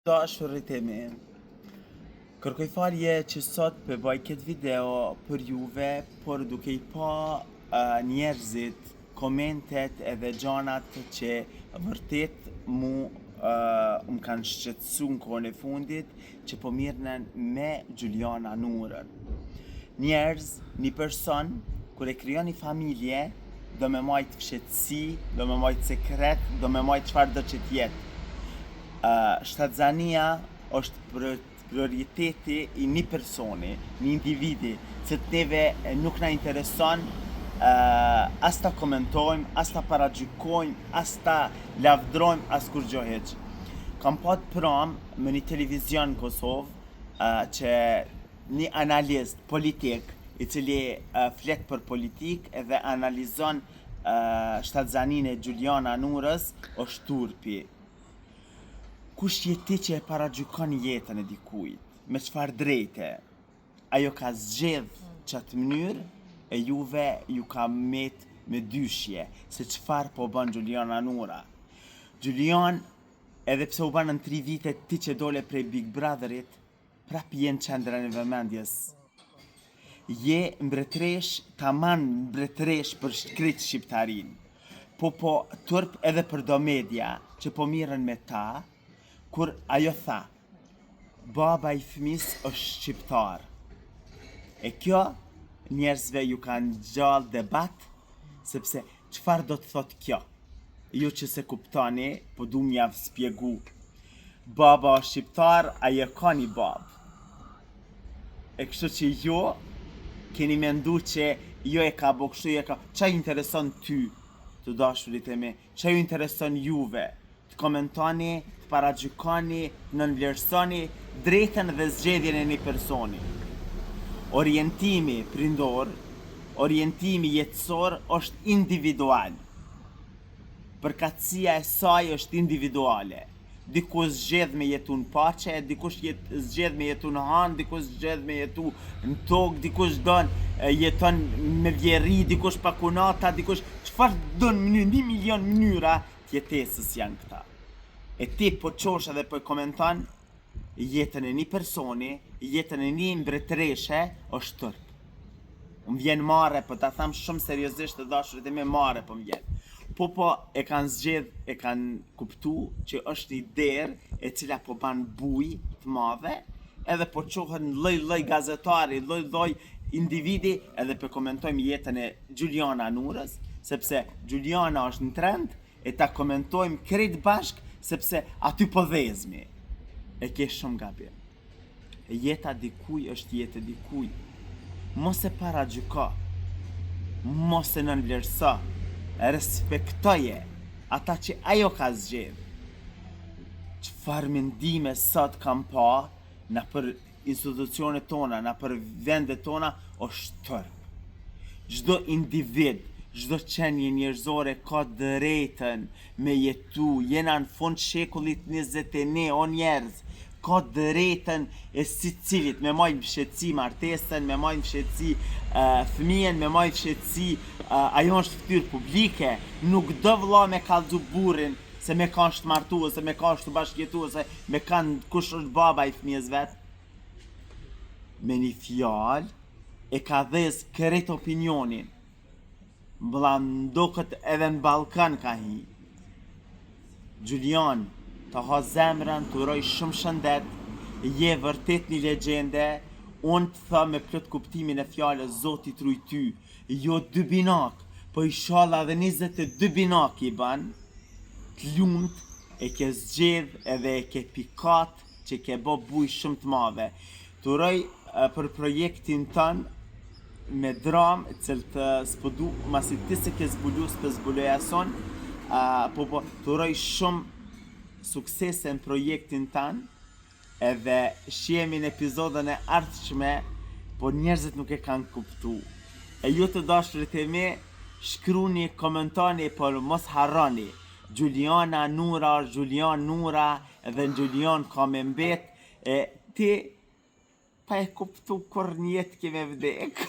Dashurit e mi, kërkoj falje që sot për bëj këtë video për juve, por duke I pa njerëzit, komentet edhe gjanat që vërtet më kanë shqetësu në kohën e fundit që po mirënen me Gjuliana Nurën. Njerëz, një person, kur e krijon një familje, do me majtë fshetësi, do me majtë sekret, do me majtë çfarë do që t'jetë. Shtatzania është prioriteti I një personi, një individi, që të neve nuk na intereson as ta komentojmë, as ta paragjykojmë, as ta lavdrojmë, as kur gjo heq. Kam pat pramë me një televizion në Kosovë që një analist politik I cili flet për politik edhe analizon shtatzanin e Gjuliana Nurës është turpi. Kush je ti që e paragjykon jetën e dikujt? Me çfarë drejte? Ajo ka zgjedh qatë mënyrë e juve ju ka met me dyshje se çfarë po bën Gjuliana Nura. Gjulian, edhe pse u bën në 3 vite ti që dole prej Big Brotherit, prap je në qendrën e vëmendjes. Je mbretresh, taman mbretresh për krejt shqiptarin. Po turp edhe për do media që po miren me ta, kur ajo tha, baba I fëmis është shqiptar. E kjo njerëzve ju kanë gjallë debat, sepse çfarë do të thot kjo? Ju që se kuptoni, po du m'jav spjegu. Baba është shqiptar, ajo ka një babë. E kështu që jo, keni mendu që jo e ka bo kështu, qa intereson ty, të dashurit e me, qa ju intereson juve, të komentoni, të paragjykoni, të nënvlerësoni drejtën dhe zgjedhjen e një personi. Orientimi prindor, orientimi jetësor është individual. Përkatësia e saj është individuale. Dikush zgjedh me jetu në pace, dikush zgjedh me jetu në han, dikush zgjedh me jetu në tokë, dikush jeton me vjeri, dikush pakunata, dikush çfarë don 1 milion mënyra tjetesës janë këta. E ti po qosh edhe po komenton jetën e një personi, jetën e një mbretreshe është tërp. Më vjen mare, po ta tham shumë seriozisht të dashurit e me mare po më vjen. Po e kanë zgjedh, e kanë kuptu që është një derë e cila po ban buj të madhe, edhe po qohen lloj gazetari, lloj individi, edhe po komentojmë jetën e Gjuliana Nurës, sepse Gjuliana është në trend, e ta komentojmë krejt bashk, sepse aty po dhezmi. E ke shumë gabim. Jeta dikuj është jetë dikuj. Mos e paragjyko, mos e nënvlerëso, respektoje ata që ajo ka zgjedh. Çfarë mendime sot kam pa na për institucionet tona, na për vendet tona është tërp. Çdo individ, çdo qenie njerëzore ka drejtën me jetu, jena në fund shekullit 21, o njerëz, ka drejtën e sicilit, me majtë fshetësi martesën, me majtë fshetësi fëmijën, me majtë fshetësi, ajo është ftyrë publike, nuk do vëlla me kallzu burrin, se me kanë shtë martu, se me kanë shtë bashkjetu, se me kanë kush është baba I fëmijës vetë. Me një fjalë, e ka dhez kërejt opinionin, ndokët edhe në Ballkan ka hi. Gjulian, të ha zemrën, të uroj shumë shëndet, je vërtet një legjende, unë të tha me plot kuptimin e fjallës Zoti truj ty, jo 2 binak, po inshallah dhe 22 binak I ban, të lumt, e ke zgjedh edhe e ke pikat që ke bo buj shumë të madhe. Të uroj për projektin tënë me dramë, cilë të spodu, masi ti se ke zbulu, s'pe zbuloja son, të uroj shumë suksese në projektin tanë, edhe shihemi në epizodën e ardhshme, po njerëzit nuk e kanë kuptu. E ju të dashurit e me, shkruni, komentoni, por mos harroni. Gjuliana Nura, Gjulian Nura, edhe në Gjulian ka me mbet, e ti pa e kuptu kur njetë keme vdek.